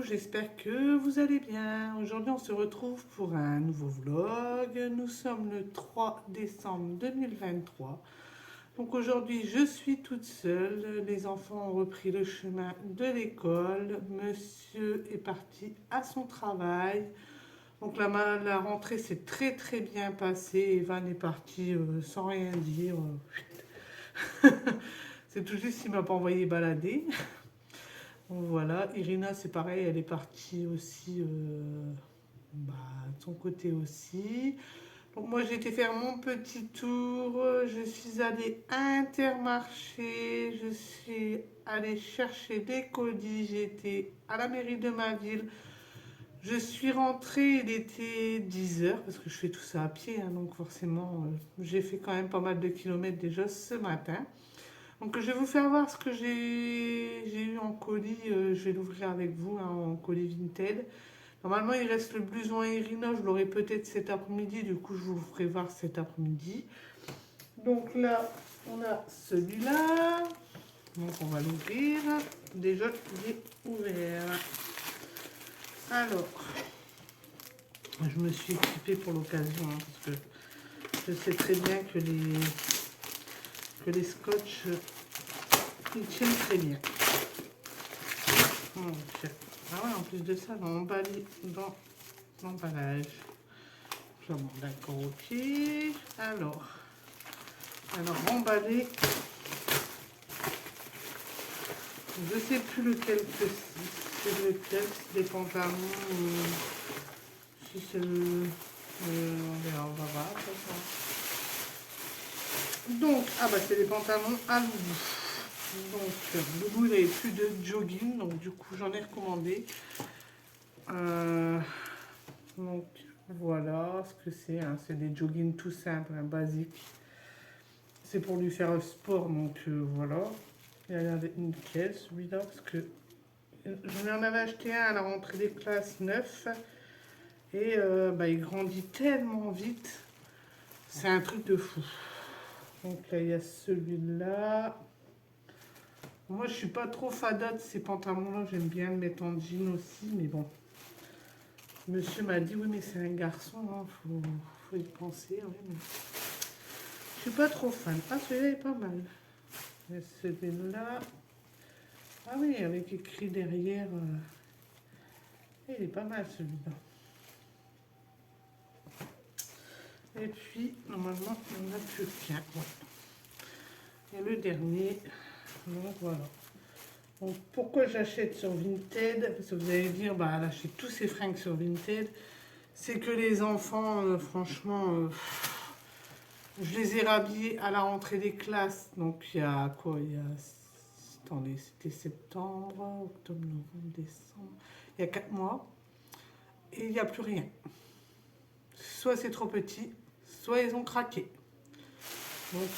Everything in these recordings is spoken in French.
j'espère que vous allez bien. Aujourd'hui, on se retrouve pour un nouveau vlog. Nous sommes le 3 décembre 2023. Donc aujourd'hui, je suis toute seule. Les enfants ont repris le chemin de l'école. Monsieur est parti à son travail. Donc la rentrée s'est très bien passée. Evan est parti sans rien dire. C'est tout juste qu'il ne m'a pas envoyé balader. Donc voilà, Irina c'est pareil, elle est partie aussi de son côté aussi. Donc moi j'ai été faire mon petit tour, je suis allée à Intermarché, je suis allée chercher des colis, j'étais à la mairie de ma ville. Je suis rentrée, il était 10 h parce que je fais tout ça à pied, hein, donc forcément j'ai fait quand même pas mal de kilomètres déjà ce matin. Donc je vais vous faire voir ce que j'ai eu en colis. Je vais l'ouvrir avec vous hein, en colis Vinted. Normalement il reste le blouson Irina, je l'aurai peut-être cet après-midi, du coup je vous le ferai voir cet après-midi. Donc là on a celui-là. Donc on va l'ouvrir. Déjà il est ouvert. Alors, je me suis équipée pour l'occasion hein, parce que je sais très bien que les scotch ils tiennent très bien. Donc, ah ouais, en plus de ça, on emballe dans l'emballage. Bon, d'accord, ok. Alors emballé. Je sais plus lequel que c'est lequel, c'est des pantalons ou si c'est le. On verra, on va voir. Donc, c'est des pantalons à Loubou. Donc, Loubou, il n'avait plus de jogging, donc du coup, j'en ai recommandé. Donc, voilà ce que c'est. Hein. C'est des joggings tout simples, hein, basiques. C'est pour lui faire le sport, donc voilà. Il a l'air d'être nickel, celui-là, parce que j'en avais acheté un à la rentrée des classes neuf. Et il grandit tellement vite. C'est un truc de fou. Donc là, il y a celui-là. Moi, je suis pas trop fada de ces pantalons-là. J'aime bien le mettre en jean aussi, mais bon. Monsieur m'a dit, oui, mais c'est un garçon, hein, faut y penser. Oui, mais... Je suis pas trop fan. Ah, celui-là est pas mal. Et celui-là... Ah oui, avec écrit derrière... Il est pas mal, celui-là. Et puis, normalement, on n'a plus qu'un. Ouais. Et le dernier... Donc, voilà. Donc, pourquoi j'achète sur Vinted? Parce que vous allez dire, elle achète tous ses fringues sur Vinted. C'est que les enfants, franchement, je les ai rhabillés à la rentrée des classes. Donc, il y a quoi? Attendez, c'était septembre, octobre, novembre, décembre. Il y a 4 mois. Et il n'y a plus rien. Soit c'est trop petit, soit ils ont craqué. Donc,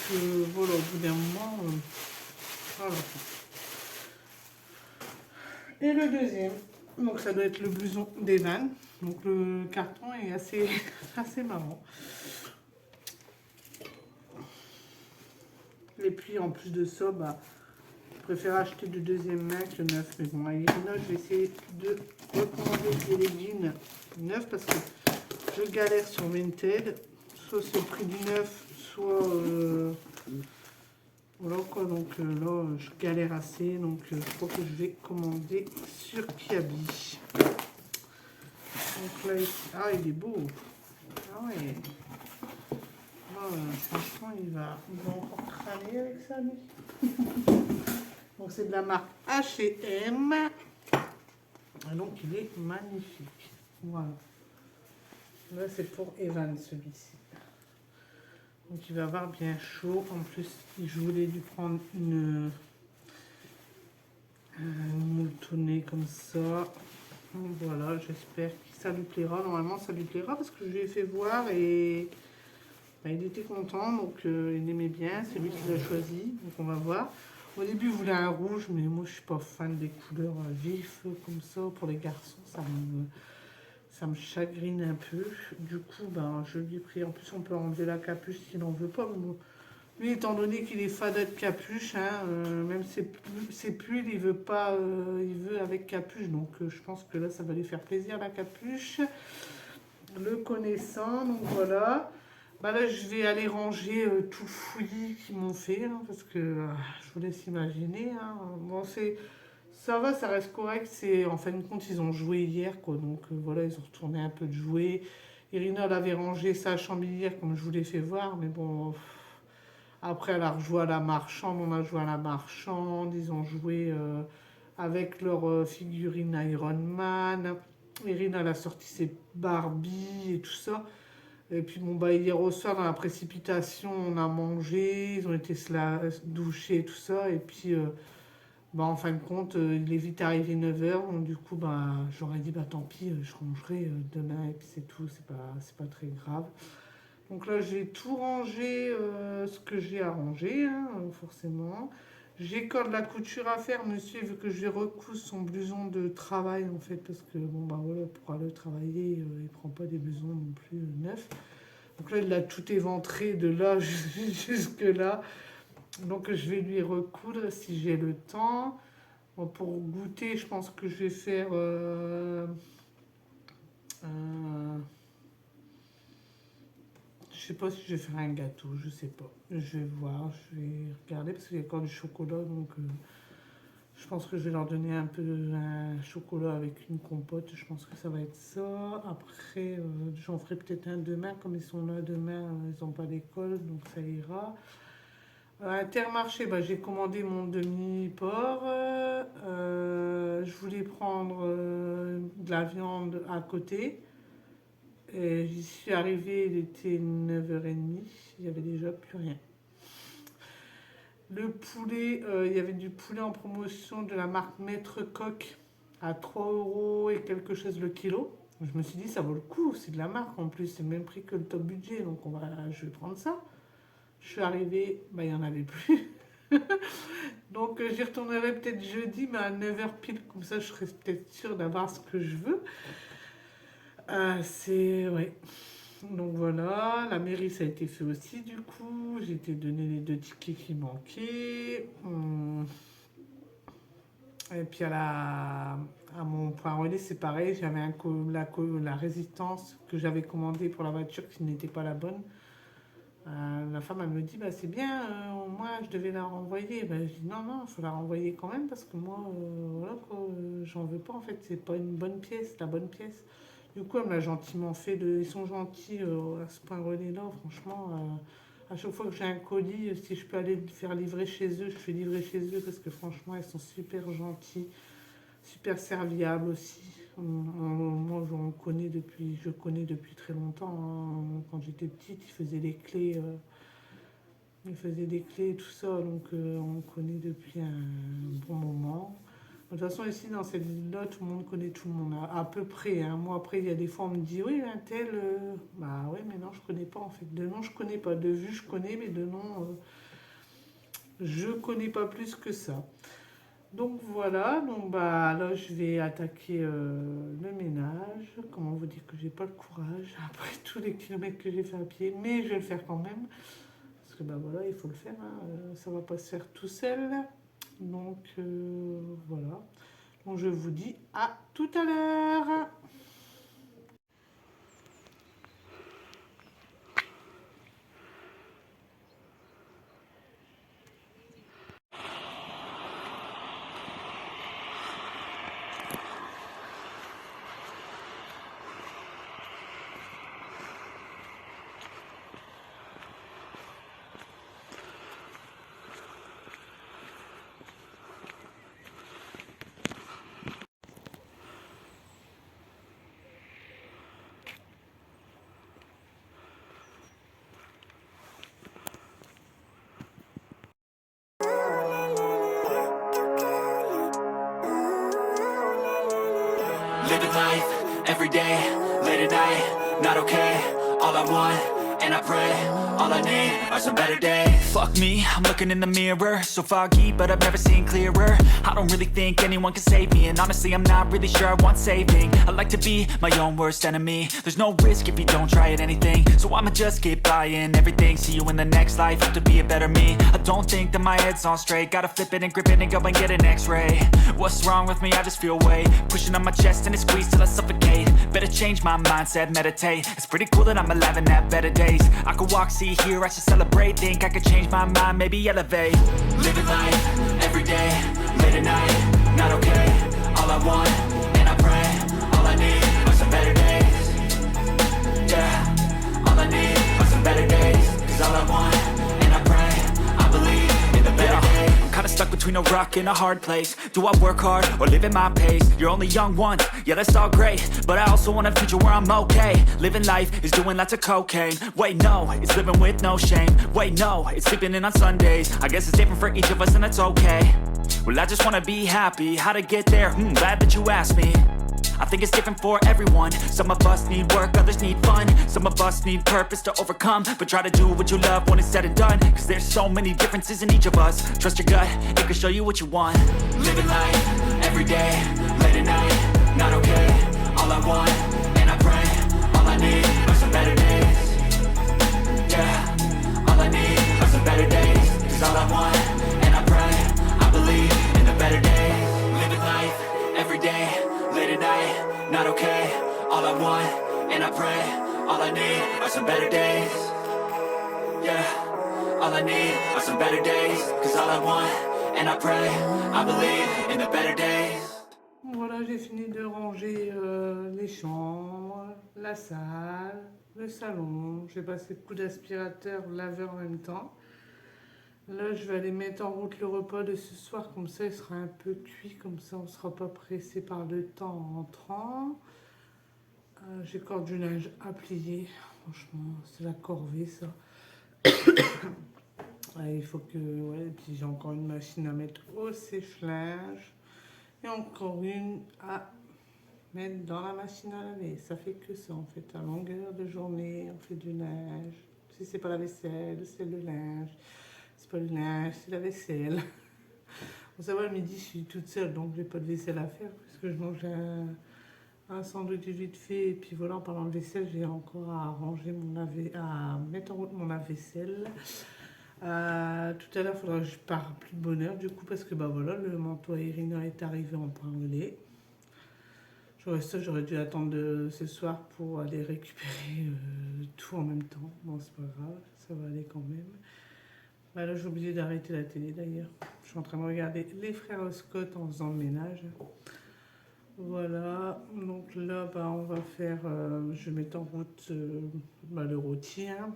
voilà, au bout d'un moment, voilà. Et le deuxième, donc ça doit être le blouson d'Evan. Donc le carton est assez, assez marrant. Et puis en plus de ça, je préfère acheter de deuxième main que neuf. Mais bon, à Irina, je vais essayer de recommander des jeans neufs parce que je galère sur Vinted. Soit c'est le prix du neuf, soit... voilà quoi, donc là je galère assez, donc je crois que je vais commander sur Kiabi. Donc là, il est beau. Ah ouais. Là, franchement, il va encore cramer avec ça, lui. Donc c'est de la marque H&M. Et donc il est magnifique. Voilà. Là c'est pour Evan celui-ci. Donc il va avoir bien chaud. En plus, je voulais lui prendre une mouletonnée comme ça. Donc voilà, j'espère que ça lui plaira. Normalement, ça lui plaira parce que je lui ai fait voir et il était content. Donc il aimait bien. C'est lui qui l'a choisi. Donc on va voir. Au début, il voulait un rouge, mais moi je suis pas fan des couleurs vives comme ça. Pour les garçons, ça me chagrine un peu. Du coup, je lui ai pris. En plus, on peut enlever la capuche s'il n'en veut pas. Mais bon, Lui, étant donné qu'il est fada de capuche, hein, même ses pulls, il veut pas, il veut avec capuche. Donc, je pense que là, ça va lui faire plaisir la capuche. Le connaissant, donc voilà. Bah là, je vais aller ranger tout le fouillis qu'ils m'ont fait, hein, parce que je vous laisse imaginer. Hein. Bon, ça va, ça reste correct. En fin de compte, ils ont joué hier, quoi. Donc voilà, ils ont retourné un peu de jouets. Irina, elle avait rangé sa chambre hier, comme je vous l'ai fait voir, mais bon. Après, elle a rejoué à la marchande, on a joué à la marchande, ils ont joué avec leur figurine Iron Man. Irina, elle a sorti ses Barbie et tout ça. Et puis, bon, bah, hier au soir, dans la précipitation, on a mangé, ils ont été se doucher et tout ça. Et puis, bah, en fin de compte, il est vite arrivé 9 h. Donc, du coup, bah, j'aurais dit, bah, tant pis, je rangerai demain et puis c'est tout, c'est pas très grave. Donc là, j'ai tout rangé, ce que j'ai à ranger, hein, forcément. J'ai encore de la couture à faire. Monsieur veut que je lui recouse son blouson de travail, en fait, parce que, bon, bah voilà, pour aller travailler, il prend pas des blousons non plus neufs. Donc là, il a tout éventré de là jusque là. Donc je vais lui recoudre si j'ai le temps. Bon, pour goûter, je pense que je vais faire... je sais pas si je vais faire un gâteau, je sais pas. Je vais voir, je vais regarder parce qu'il y a encore du chocolat, donc je pense que je vais leur donner un peu un chocolat avec une compote. Je pense que ça va être ça. Après, j'en ferai peut-être un demain, comme ils sont là demain, ils n'ont pas d'école, donc ça ira. Intermarché, bah, j'ai commandé mon demi-porc. Je voulais prendre de la viande à côté. Et j'y suis arrivée, il était 9 h 30, il n'y avait déjà plus rien. Le poulet, il y avait du poulet en promotion de la marque Maître Coq à 3 euros et quelque chose le kilo. Je me suis dit, ça vaut le coup, c'est de la marque en plus, c'est le même prix que le top budget, donc je vais prendre ça. Je suis arrivée, bah, il n'y en avait plus. Donc j'y retournerai peut-être jeudi, mais à 9 h pile, comme ça je serai peut-être sûre d'avoir ce que je veux. Ouais. Donc voilà, la mairie ça a été fait aussi du coup. J'ai été donné les 2 tickets qui manquaient. Et puis à mon point relais, c'est pareil, j'avais la résistance que j'avais commandée pour la voiture qui n'était pas la bonne. La femme, elle me dit, bah, c'est bien, moi je devais la renvoyer. Bah, je dis, non, non, il faut la renvoyer quand même parce que moi, voilà quoi, j'en veux pas en fait, c'est pas une bonne pièce, la bonne pièce. Du coup, elle m'a gentiment fait, ils sont gentils à ce point relais-là, franchement. À chaque fois que j'ai un colis, si je peux aller le faire livrer chez eux, je fais livrer chez eux parce que franchement, ils sont super gentils, super serviables aussi. Moi, je connais depuis très longtemps, hein. Quand j'étais petite, ils faisaient des clés et tout ça, donc on connaît depuis un bon moment. De toute façon, ici, dans cette ville-là, tout le monde connaît tout le monde, à peu près. Hein. Moi, après, il y a des fois, on me dit, oui, un tel... Bah ouais, mais non, je connais pas, en fait. De nom, je connais pas. De vue, je connais, mais de nom, je connais pas plus que ça. Donc voilà, donc bah là je vais attaquer le ménage. Comment vous dire que j'ai pas le courage après tous les kilomètres que j'ai fait à pied, mais je vais le faire quand même. Parce que bah voilà, il faut le faire, hein. Ça va pas se faire tout seul. Donc voilà. Donc je vous dis à tout à l'heure. Living life, everyday, late at night, not okay. All I want and I pray. All I need are some better days. Fuck me, I'm looking in the mirror, so foggy, but I've never seen clearer. I don't really think anyone can save me, and honestly I'm not really sure I want saving. I like to be my own worst enemy. There's no risk if you don't try at anything, so I'ma just keep buying everything. See you in the next life, have to be a better me. I don't think that my head's on straight, gotta flip it and grip it and go and get an x-ray. What's wrong with me? I just feel weight pushing on my chest and it squeezes till I suffocate. Better change my mindset, meditate. It's pretty cool that I'm alive and have better days. I could walk, see, hear, I should celebrate. Think I could change my mind, maybe elevate. Living life, everyday, late at night, not okay. All I want, and I pray, all I need are some better days. Yeah, all I need are some better days. Cause all I want, and I pray, I believe in the better days. I'm kinda stuck between a rock and a hard place. Do I work hard or live at my pace? You're only young once, yeah that's all great, but I also want a future where I'm okay. Living life is doing lots of cocaine. Wait no, it's living with no shame. Wait no, it's sleeping in on Sundays. I guess it's different for each of us and that's okay. Well I just wanna be happy, how to get there? Glad that you asked me. I think it's different for everyone. Some of us need work, others need fun. Some of us need purpose to overcome. But try to do what you love when it's said and done. Cause there's so many differences in each of us. Trust your gut, it can show you what you want. Living life, everyday, late at night, not okay. All I want, and I pray, all I need are some better days. Yeah, all I need are some better days. Cause all I want, and I pray, I believe in the better days. Living life, everyday, late at night, not okay. All I want, and I pray, all I need are some better days. Yeah, all I need are some better days. Cause all I want, and I pray, I believe in the better days. Voilà, j'ai fini de ranger les chambres, la salle, le salon. J'ai passé le coup d'aspirateur, laveur en même temps. Là, je vais aller mettre en route le repas de ce soir, comme ça il sera un peu cuit, comme ça on ne sera pas pressé par le temps en rentrant. J'ai encore du linge à plier, franchement, c'est la corvée ça. Il faut que. Ouais, et puis j'ai encore une machine à mettre au sèche-linge et encore une à mettre dans la machine à laver. Ça fait que ça en fait, à longueur de journée, on fait du linge. Si c'est pas la vaisselle, c'est le linge. C'est pas le linge, c'est la vaisselle. Bon, ça va, le midi, je suis toute seule, donc j'ai pas de vaisselle à faire, puisque je mange un sandwich vite fait. Et puis voilà, en parlant de vaisselle, j'ai encore à ranger à mettre en route mon lave-vaisselle. Tout à l'heure, il faudra que je parte plus de bonne heure, du coup, parce que bah voilà, le manteau à Irina est arrivé en épinglé. J'aurais dû attendre ce soir pour aller récupérer tout en même temps. Bon, c'est pas grave, ça va aller quand même. Bah là, j'ai oublié d'arrêter la télé d'ailleurs. Je suis en train de regarder les frères Scott en faisant le ménage. Voilà, donc là, bah, on va faire. Je vais mettre en route le rôti. Hein.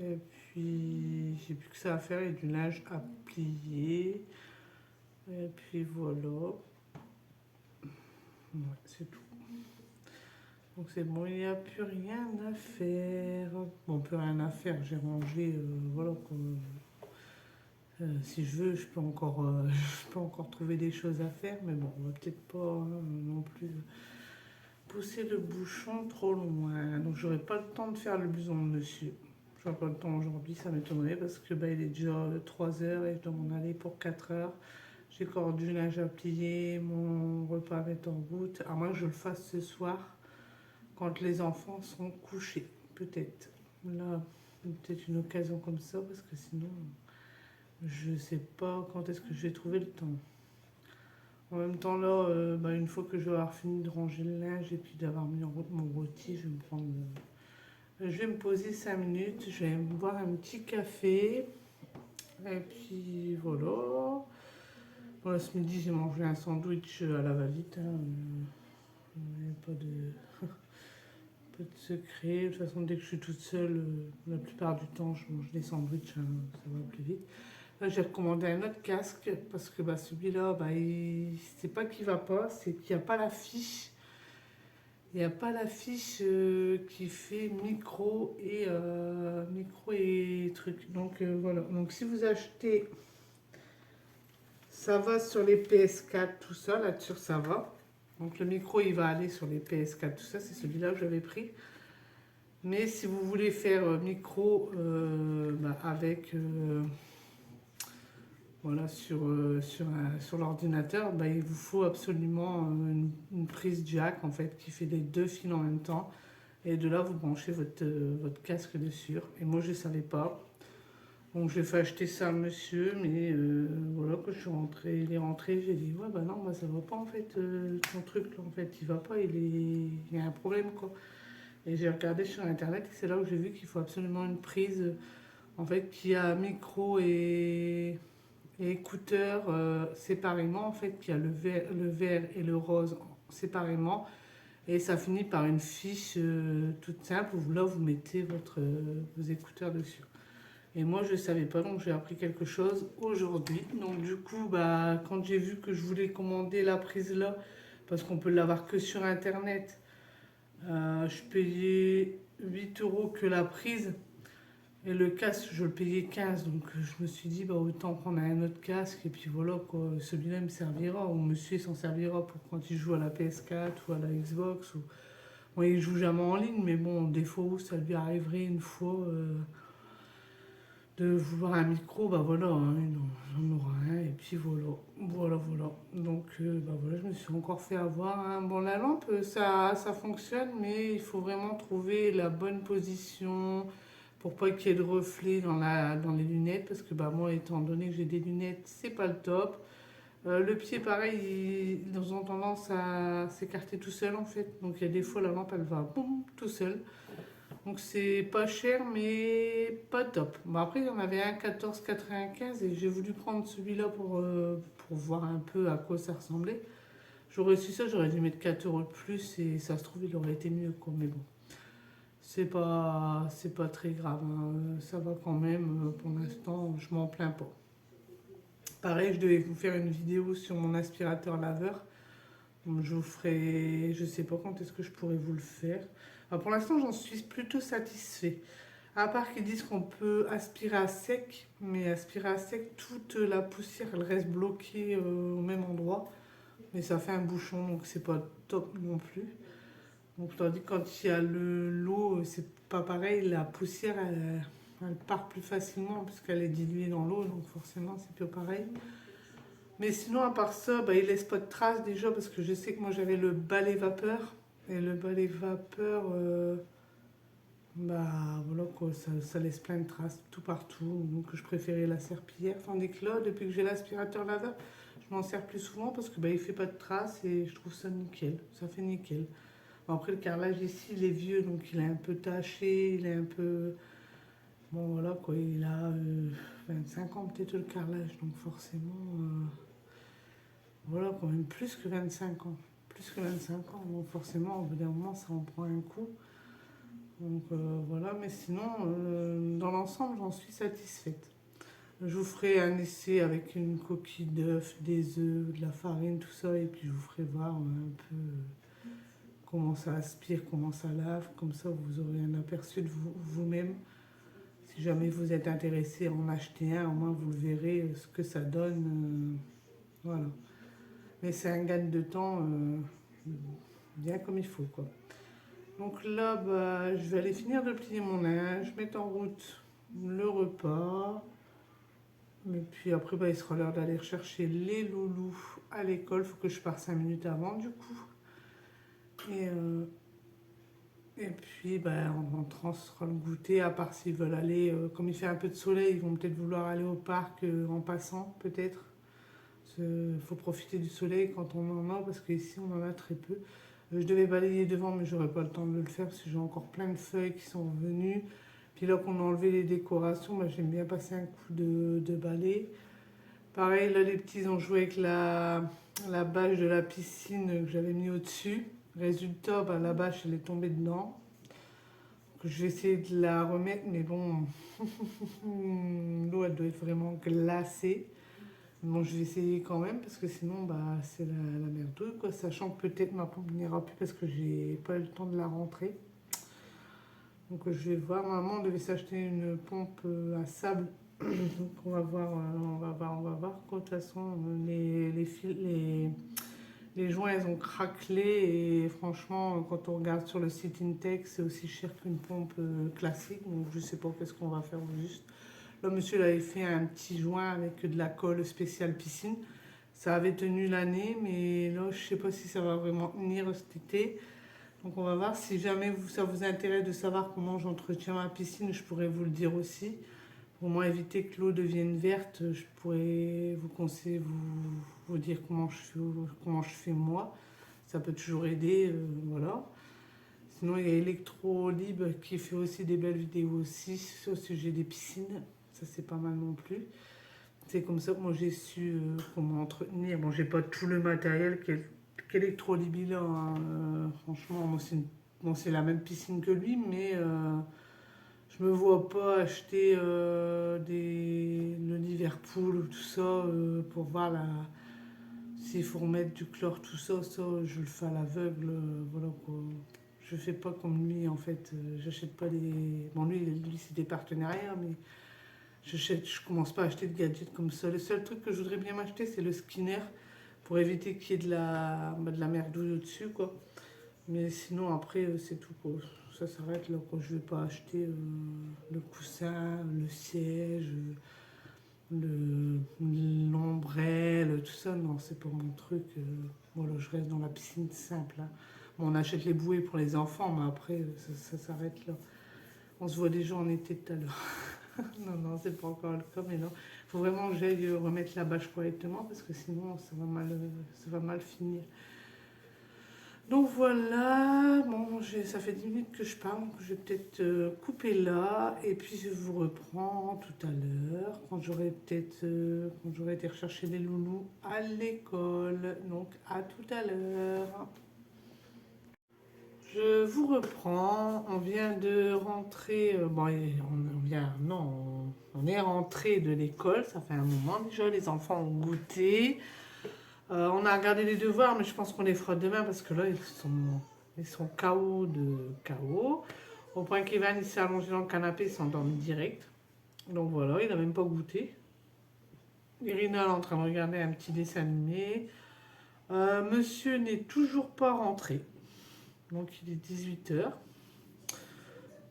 Et puis, j'ai plus que ça à faire et du linge à plier. Et puis voilà. Ouais, c'est tout. Donc c'est bon, il n'y a plus rien à faire. Bon, plus rien à faire, j'ai rangé, voilà. Si je veux, je peux encore trouver des choses à faire, mais bon, on va peut-être pas non plus pousser le bouchon trop loin. Donc j'aurai pas le temps de faire le blouson de monsieur. J'aurai pas le temps aujourd'hui, ça m'étonnerait parce que bah, il est déjà 3 heures et je dois m'en aller pour 4 heures. J'ai encore du linge à plier, mon repas à mettre en route. À moins que je le fasse ce soir, quand les enfants seront couchés, peut-être. Là, peut-être une occasion comme ça, parce que sinon, je sais pas quand est-ce que je vais trouver le temps. En même temps, là, une fois que je vais avoir fini de ranger le linge et puis d'avoir mis en route mon rôti, je vais me poser 5 minutes, je vais me boire un petit café. Et puis voilà. Voilà, ce midi, j'ai mangé un sandwich à la va-vite. Hein. Pas de secret. De toute façon, dès que je suis toute seule, la plupart du temps, je mange des sandwichs. Hein, ça va plus vite. Là, j'ai recommandé un autre casque parce que celui-là, c'est pas qu'il va pas, c'est qu'il n'y a pas la fiche. Il n'y a pas la fiche qui fait micro et truc. Donc voilà. Donc si vous achetez, ça va sur les PS4, tout ça, là-dessus ça va. Donc le micro il va aller sur les PS4, tout ça, c'est celui-là que j'avais pris. Mais si vous voulez faire micro avec voilà, sur l'ordinateur, il vous faut absolument une prise jack en fait qui fait les deux fils en même temps. Et de là, vous branchez votre casque dessus. Et moi, je ne savais pas. Donc, j'ai fait acheter ça à monsieur. Mais voilà, quand je suis rentrée, il est rentré. J'ai dit, ouais, bah non, moi, ça va pas en fait. Ton truc, là, en fait, il va pas. Il y a un problème, quoi. Et j'ai regardé sur Internet. Et c'est là où j'ai vu qu'il faut absolument une prise, en fait, qui a micro et écouteurs séparément. En fait, qui a le vert et le rose séparément. Et ça finit par une fiche toute simple où là vous mettez vos écouteurs dessus. Et moi je ne savais pas, donc j'ai appris quelque chose aujourd'hui. Donc du coup, quand j'ai vu que je voulais commander la prise là, parce qu'on peut l'avoir que sur internet, je payais 8 euros que la prise. Et le casque, je le payais 15, donc je me suis dit, autant prendre un autre casque, et puis voilà, quoi. Celui-là me servira, ou monsieur s'en servira pour quand il joue à la PS4 ou à la Xbox. Bon, il joue jamais en ligne, mais bon, des fois où ça lui arriverait une fois de vouloir un micro, voilà, hein, j'en aura un, et puis voilà, voilà. Donc, voilà, je me suis encore fait avoir, hein. Bon, la lampe, ça fonctionne, mais il faut vraiment trouver la bonne position pour pas qu'il y ait de reflets dans les lunettes, parce que moi, étant donné que j'ai des lunettes, c'est pas le top. Le pied, pareil, ils ont tendance à s'écarter tout seul en fait. Donc il y a des fois la lampe elle va boum tout seul. Donc c'est pas cher mais pas top. Bon, après il y en avait un 14,95 et j'ai voulu prendre celui-là pour voir un peu à quoi ça ressemblait. J'aurais su ça, j'aurais dû mettre 4 euros de plus et ça se trouve il aurait été mieux quoi. Mais bon, c'est pas très grave, hein. Ça va quand même. Pour l'instant, je m'en plains pas. Pareil, je devais vous faire une vidéo sur mon aspirateur laveur. Je vous ferai, je sais pas quand est-ce que je pourrais vous le faire. Alors pour l'instant, j'en suis plutôt satisfait. À part qu'ils disent qu'on peut aspirer à sec, mais aspirer à sec, toute la poussière, elle reste bloquée au même endroit. Mais ça fait un bouchon, donc c'est pas top non plus. Donc tandis que quand il y a l'eau, c'est pas pareil. La poussière, elle part plus facilement puisqu'elle est diluée dans l'eau, donc forcément c'est plus pareil. Mais sinon, à part ça, il laisse pas de traces déjà parce que je sais que moi j'avais le balai vapeur. Et le balai vapeur, voilà quoi, ça laisse plein de traces tout partout. Donc je préférais la serpillière. Tandis que là, depuis que j'ai l'aspirateur laveur, je m'en sers plus souvent parce que il fait pas de traces et je trouve ça nickel. Ça fait nickel. Bon, après le carrelage ici, il est vieux donc il est un peu taché, il est un peu. Bon voilà quoi, il a 25 ans peut-être le carrelage, donc forcément. Voilà, quand même plus que 25 ans. Plus que 25 ans, donc forcément, au bout d'un moment, ça en prend un coup. Donc voilà, mais sinon, dans l'ensemble, j'en suis satisfaite. Je vous ferai un essai avec une coquille d'œuf, des œufs, de la farine, tout ça, et puis je vous ferai voir un peu comment ça aspire, comment ça lave. Comme ça, vous aurez un aperçu de vous-même. Si jamais vous êtes intéressé à en acheter un, au moins vous le verrez ce que ça donne. Voilà. Mais c'est un gain de temps bien comme il faut, quoi. Donc là, je vais aller finir de plier mon linge, mettre en route le repas. Et puis après, il sera l'heure d'aller chercher les loulous à l'école. Il faut que je parte 5 minutes avant, du coup. Et puis, en rentrant, ce sera le goûter, à part s'ils veulent aller, comme il fait un peu de soleil, ils vont peut-être vouloir aller au parc en passant, peut-être. Il faut profiter du soleil quand on en a, parce qu'ici, on en a très peu. Je devais balayer devant, mais j'aurais pas le temps de le faire, parce que j'ai encore plein de feuilles qui sont venues. Puis là qu'on a enlevé les décorations, j'aime bien passer un coup de balai. Pareil, là, les petits ont joué avec la bâche de la piscine que j'avais mis au-dessus. Résultat, la bâche, elle est tombée dedans. Donc, je vais essayer de la remettre, mais bon, l'eau, elle doit être vraiment glacée. Bon, je vais essayer quand même, parce que sinon, c'est la merdouille, quoi. Sachant que peut-être ma pompe n'ira plus parce que j'ai pas eu le temps de la rentrer. Donc, je vais voir. Maman devait s'acheter une pompe à sable. Donc, on va voir, quoi. De toute façon, Les joints, ils ont craquelé et franchement, quand on regarde sur le site Intex, c'est aussi cher qu'une pompe classique. Donc, je sais pas qu'est-ce qu'on va faire au juste. Là, monsieur il avait fait un petit joint avec de la colle spéciale piscine. Ça avait tenu l'année, mais là, je sais pas si ça va vraiment tenir cet été. Donc, on va voir. Si jamais ça vous intéresse de savoir comment j'entretiens ma piscine, je pourrais vous le dire aussi. Pour moi, éviter que l'eau devienne verte, je pourrais vous conseiller, vous dire comment je fais moi. Ça peut toujours aider, voilà. Sinon, il y a Electrolib qui fait aussi des belles vidéos aussi au sujet des piscines. Ça, c'est pas mal non plus. C'est comme ça que moi, j'ai su comment entretenir. Bon, j'ai pas tout le matériel qu'Electrolib il a, hein. Franchement, moi, c'est la même piscine que lui, mais je me vois pas acheter le Liverpool ou tout ça pour voir s'il faut remettre du chlore, tout ça, je le fais à l'aveugle, voilà quoi. Je fais pas comme lui en fait, j'achète pas les... Bon lui c'est des partenariats, mais je commence pas à acheter de gadgets comme ça. Le seul truc que je voudrais bien m'acheter c'est le Skinner, pour éviter qu'il y ait de la merdouille au-dessus quoi. Mais sinon après c'est tout quoi. Ça s'arrête là quoi. Je vais pas acheter le coussin, le siège, l'ombrelle, tout ça. Non, c'est pas mon truc. Voilà, je reste dans la piscine simple, hein. Bon, on achète les bouées pour les enfants, mais après ça s'arrête là. On se voit déjà en été tout à l'heure. Non, non, c'est pas encore le cas, mais non. Il faut vraiment que j'aille remettre la bâche correctement parce que sinon ça va mal finir. Donc voilà, bon, ça fait 10 minutes que je parle, donc je vais peut-être couper là et puis je vous reprends tout à l'heure quand j'aurai été rechercher les loulous à l'école. Donc à tout à l'heure. Je vous reprends, on vient de rentrer, bon, on est rentré de l'école, ça fait un moment déjà, les enfants ont goûté. On a regardé les devoirs, mais je pense qu'on les fera demain parce que là, ils sont KO de KO. Au point qu'Evan, il s'est allongé dans le canapé, il s'est endormi direct. Donc voilà, il n'a même pas goûté. Irina est en train de regarder un petit dessin animé. Monsieur n'est toujours pas rentré. Donc il est 18h.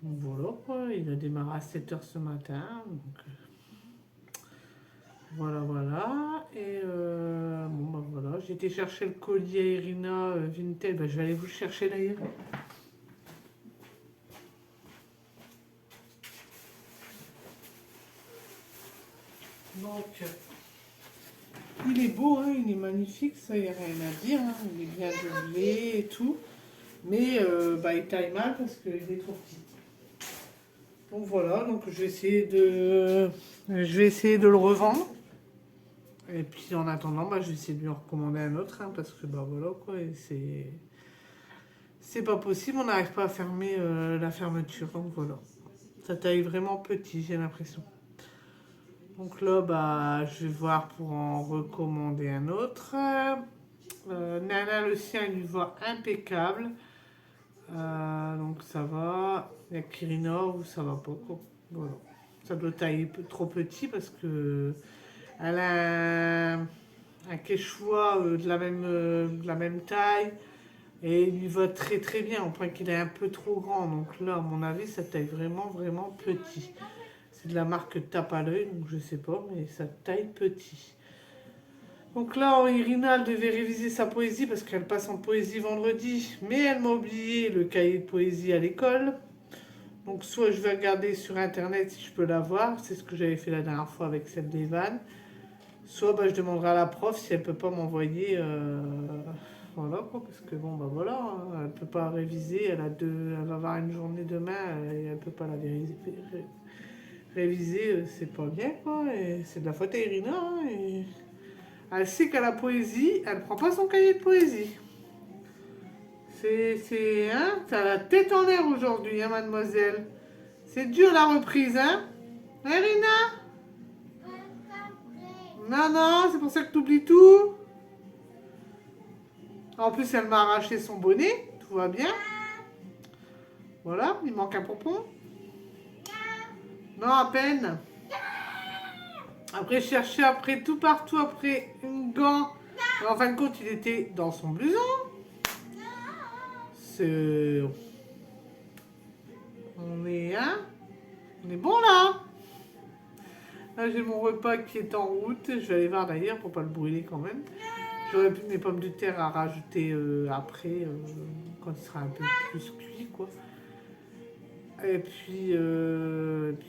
Donc voilà, quoi. Il a démarré à 7h ce matin. Donc, voilà. Et bon, bah voilà. J'ai été chercher le collier à Irina Vinted. Bah, je vais aller vous le chercher d'ailleurs. Donc, il est beau, hein, il est magnifique, ça, il n'y a rien à dire. Hein. Il est bien doublé et tout. Mais bah, il taille mal parce qu'il est trop petit. Donc voilà, donc je vais essayer de le revendre. Et puis en attendant, bah, je vais essayer de lui en recommander un autre, hein, parce que bah voilà quoi, c'est pas possible, on n'arrive pas à fermer la fermeture, donc voilà. Ça taille vraiment petit, j'ai l'impression. Donc là, bah, je vais voir pour en recommander un autre. Nana, le sien, il lui va impeccable. Donc ça va. Il y a Kirina où ça va pas, quoi. Voilà. Ça doit tailler trop petit parce que elle a un quechua de la même taille et il lui va très très bien, au point qu'il est un peu trop grand. Donc là, à mon avis, ça taille vraiment petit. C'est de la marque Tape à l'œil, donc je sais pas, mais ça taille petit. Donc là, Irina, elle devait réviser sa poésie parce qu'elle passe en poésie vendredi, mais elle m'a oublié le cahier de poésie à l'école. Donc soit je vais regarder sur internet si je peux l'avoir, c'est ce que j'avais fait la dernière fois avec celle d'Evan. Soit bah, je demanderai à la prof si elle peut pas m'envoyer, voilà quoi, parce que bon bah voilà, hein, elle peut pas réviser, elle va avoir une journée demain et elle peut pas la réviser, c'est pas bien quoi, et c'est de la faute à Irina, hein, et elle sait qu'à la poésie, elle prend pas son cahier de poésie. T'as la tête en l'air aujourd'hui, hein, mademoiselle. C'est dur la reprise, hein, Irina? Non, c'est pour ça que tu oublies tout. En plus, elle m'a arraché son bonnet. Tout va bien. Voilà, il manque un pompon. Non, à peine. Après, chercher après tout partout, après une gant Mais en fin de compte, il était dans son blouson. C'est... Hein? On est bon là. Là, j'ai mon repas qui est en route. Je vais aller voir d'ailleurs pour pas le brûler quand même. J'aurais pu mes pommes de terre à rajouter après, quand il sera un peu plus cuit, quoi. Et puis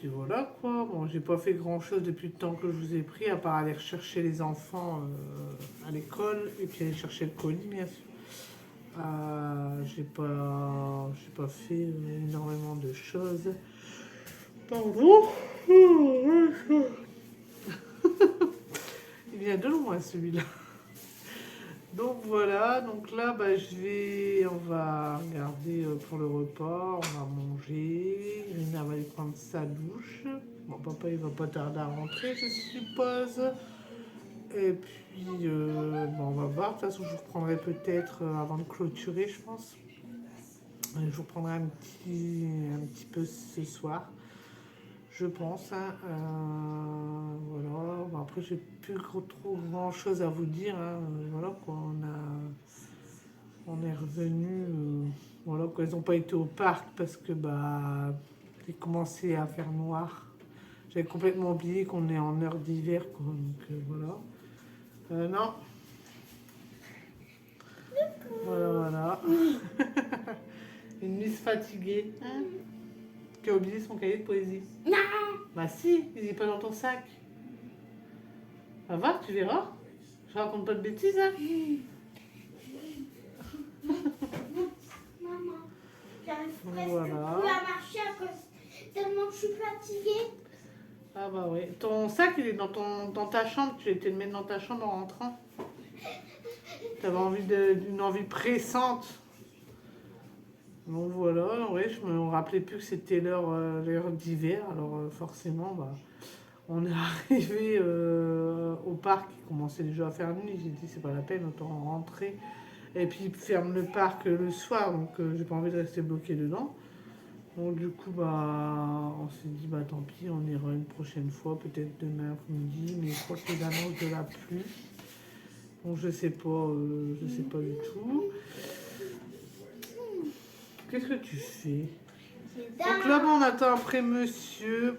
voilà, quoi. Bon, j'ai pas fait grand-chose depuis le temps que je vous ai pris, à part aller rechercher les enfants à l'école et puis aller chercher le colis, bien sûr. J'ai pas fait énormément de choses. Pardon. Il vient de loin celui-là. Donc voilà, donc là bah, on va regarder pour le repas, on va manger, Irina va aller prendre sa douche. Bon, papa il va pas tarder à rentrer je suppose. Et puis bon, on va voir, de toute façon je vous reprendrai peut-être avant de clôturer je pense. Je vous reprendrai un petit peu ce soir. Je pense. Hein, voilà. Bon, après, j'ai plus trop grand chose à vous dire. Hein, voilà quoi. On est revenu. Voilà quoi. Ils n'ont pas été au parc parce que bah il commençait à faire noir. J'avais complètement oublié qu'on est en heure d'hiver quoi. Donc voilà. Non. Voilà. Une Miss fatiguée. Hein, qui a oublié son cahier de poésie. Non. Bah si, il n'est pas dans ton sac. Va voir, tu verras. Je raconte pas de bêtises, hein. Maman, j'arrive presque Voilà. plus à marcher à cause tellement je suis fatiguée. Ah bah oui. Ton sac, il est dans ta chambre. Tu étais le mettre dans ta chambre en rentrant. T'avais d'une envie pressante. Donc voilà, ouais, je me rappelais plus que c'était l'heure d'hiver. Alors forcément, bah, on est arrivé au parc. Il commençait déjà à faire nuit. J'ai dit c'est pas la peine, autant rentrer. Et puis ils ferment le parc le soir, donc j'ai pas envie de rester bloqué dedans. Donc du coup bah on s'est dit bah tant pis, on ira une prochaine fois, peut-être demain après-midi, mais je crois qu'il y a l'annonce de la pluie. Donc je sais pas du tout. Qu'est-ce que tu fais? Donc là on attend après monsieur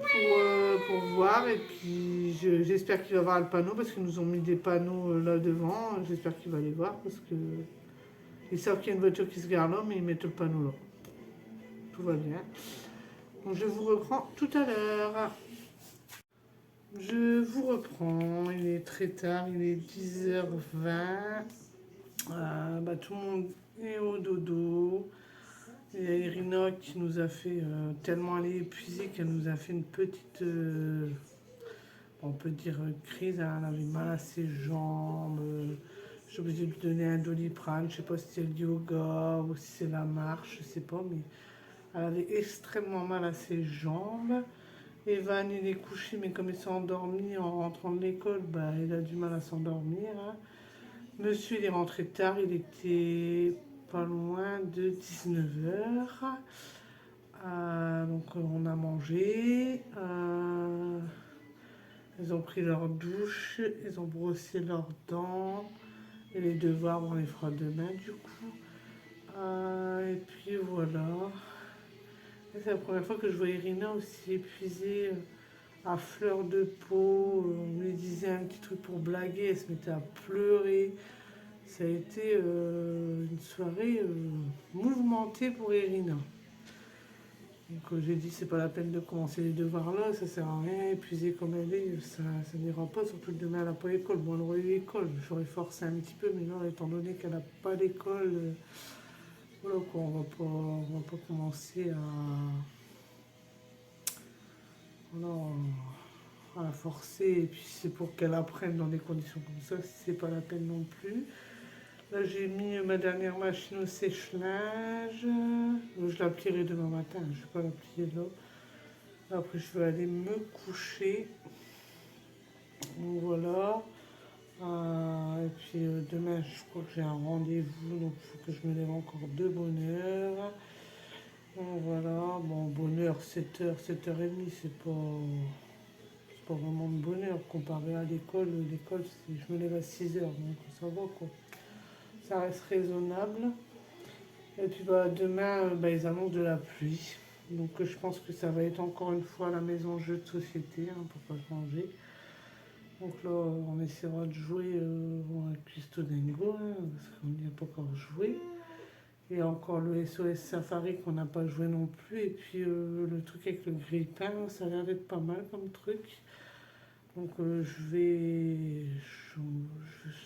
pour voir et puis j'espère qu'il va voir le panneau parce qu'ils nous ont mis des panneaux là devant. J'espère qu'il va les voir parce que ils savent qu'il y a une voiture qui se gare là mais ils mettent le panneau là. Tout va bien. Donc je vous reprends tout à l'heure. Je vous reprends, il est très tard, il est 10h20. Bah, tout le monde est au dodo. Il y a Irina qui nous a fait tellement elle est épuisée qu'elle nous a fait une petite, on peut dire crise. Hein, elle avait mal à ses jambes. Je suis obligée de lui donner un Doliprane. Je sais pas si c'est le yoga ou si c'est la marche, je sais pas, mais elle avait extrêmement mal à ses jambes. Evan, il est couché, mais comme il s'est endormi en rentrant de l'école, bah, il a du mal à s'endormir. Hein. Monsieur, il est rentré tard, il était pas loin de 19h. Donc on a mangé. Ils ont pris leur douche, ils ont brossé leurs dents. Et les devoirs, on les fera demain du coup. Et puis voilà. C'est la première fois que je vois Irina aussi épuisée, à fleur de peau. On lui disait un petit truc pour blaguer, elle se mettait à pleurer. Ça a été une soirée mouvementée pour Irina. Donc j'ai dit c'est pas la peine de commencer les devoirs là, ça sert à rien, épuisée comme elle est, ça n'ira pas, surtout que demain elle n'a pas l'école. Bon elle aurait eu l'école, j'aurais forcé un petit peu, mais là étant donné qu'elle n'a pas l'école, voilà quoi, on va pas commencer voilà, à la forcer, et puis c'est pour qu'elle apprenne dans des conditions comme ça, c'est pas la peine non plus. Là, j'ai mis ma dernière machine au sèche-linge. Je la plierai demain matin, je ne vais pas la plier là. Après, je vais aller me coucher. Donc, voilà. Et puis, demain, je crois que j'ai un rendez-vous, donc il faut que je me lève encore de bonne heure. Donc, voilà. Bon, bonne heure, 7h, 7h30, c'est pas vraiment de bonheur comparé à l'école. L'école, je me lève à 6 heures, donc ça va quoi. Ça reste raisonnable. Et puis bah, demain, ils annoncent de la pluie. Donc je pense que ça va être encore une fois la maison jeu de société, hein, pour pas changer. Donc là, on essaiera de jouer à Custo Dingo, hein, parce qu'on n'y a pas encore joué. Et encore le SOS Safari qu'on n'a pas joué non plus. Et puis le truc avec le grille-pain, ça a l'air d'être pas mal comme truc. Donc je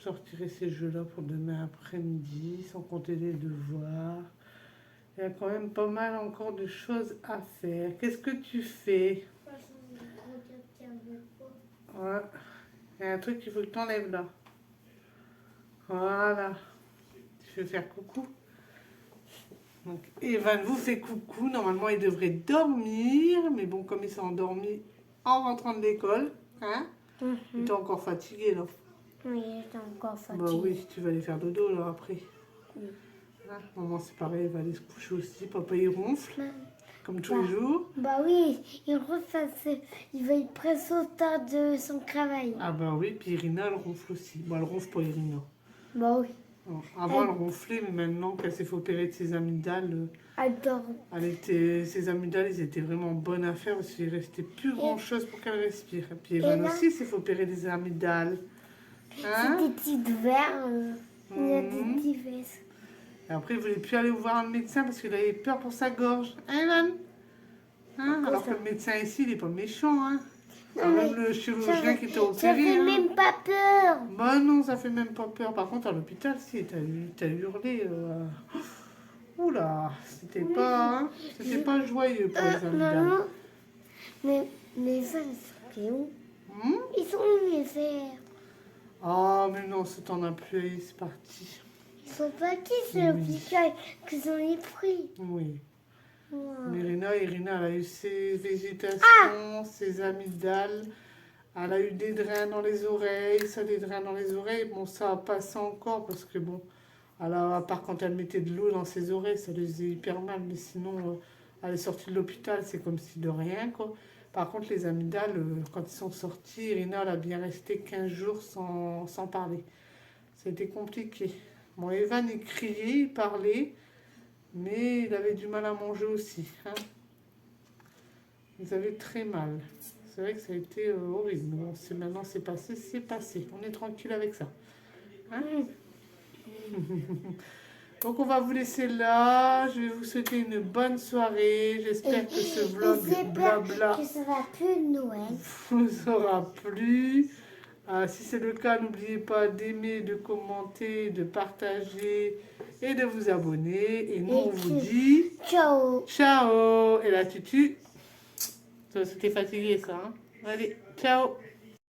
sortirai ces jeux-là pour demain après-midi, sans compter les devoirs. Il y a quand même pas mal encore de choses à faire. Qu'est-ce que tu fais? Ouais. Il y a un truc qu'il faut que tu enlèves là. Voilà. Tu veux faire coucou? Donc, Evan vous fait coucou. Normalement, il devrait dormir. Mais bon, comme il s'est endormi en rentrant de l'école, hein? Il est encore fatigué là. Oui, j'étais encore fatiguée. Bah oui, tu vas aller faire dodo là après. Oui. Hein, maman, c'est pareil, elle va aller se coucher aussi. Papa, il ronfle, comme tous les jours. Bah oui, il ronfle, il va être presque au temps de son travail. Ah bah oui, puis Irina, elle ronfle aussi. Bon, elle ronfle pas, Irina. Bah oui. Non, avant, elle ronflait, mais maintenant qu'elle s'est fait opérer de ses amygdales, Adore. ses amygdales, ils étaient vraiment bonnes à faire parce qu'il restait plus grand-chose pour qu'elle respire. Et puis Evan là aussi s'est fait opérer des amygdales. Hein? C'est des petits verres. Il y a des petits vestes. Et après, il voulait plus aller voir un médecin parce qu'il avait peur pour sa gorge. Hein, Evan? Hein? Alors que le médecin ici, il est pas méchant. Hein? Non, Même le chirurgien qui t'a ça opéré. fait Hein? même pas peur. Bah non, ça fait même pas peur. Par contre, à l'hôpital, si, t'as hurlé. Oula, c'était pas joyeux pour les amygdales. Maman, mes verres, ils sont où? Ils sont où mes verres? Ah, mais non, ça t'en a plus, allez, c'est parti. Ils sont partis, c'est l'hôpital qu'ils ont les pris. Oui. Ouais. Mais Irina, elle a eu ses végétations, ses amygdales. Elle a eu des drains dans les oreilles. Ça, des drains dans les oreilles, bon, ça a passé encore parce que bon, alors, à part quand elle mettait de l'eau dans ses oreilles, ça lui faisait hyper mal. Mais sinon, elle est sortie de l'hôpital, c'est comme si de rien, quoi. Par contre, les amygdales, quand ils sont sortis, Irina, elle a bien resté 15 jours sans parler. C'était compliqué. Bon, Evan, il criait, il parlait, mais il avait du mal à manger aussi. Hein. Ils avaient très mal. C'est vrai que ça a été horrible. Bon, maintenant, c'est passé, c'est passé. On est tranquille avec ça. Hein. Donc on va vous laisser là. Je vais vous souhaiter une bonne soirée. J'espère que ce vlog blabla que ça va plus de Noël. vous aura plu. Si c'est le cas, n'oubliez pas d'aimer, de commenter, de partager et de vous abonner. Et nous, on vous dit ciao. Ciao. Et la tutu, c'était fatigué ça. Hein. Allez, ciao.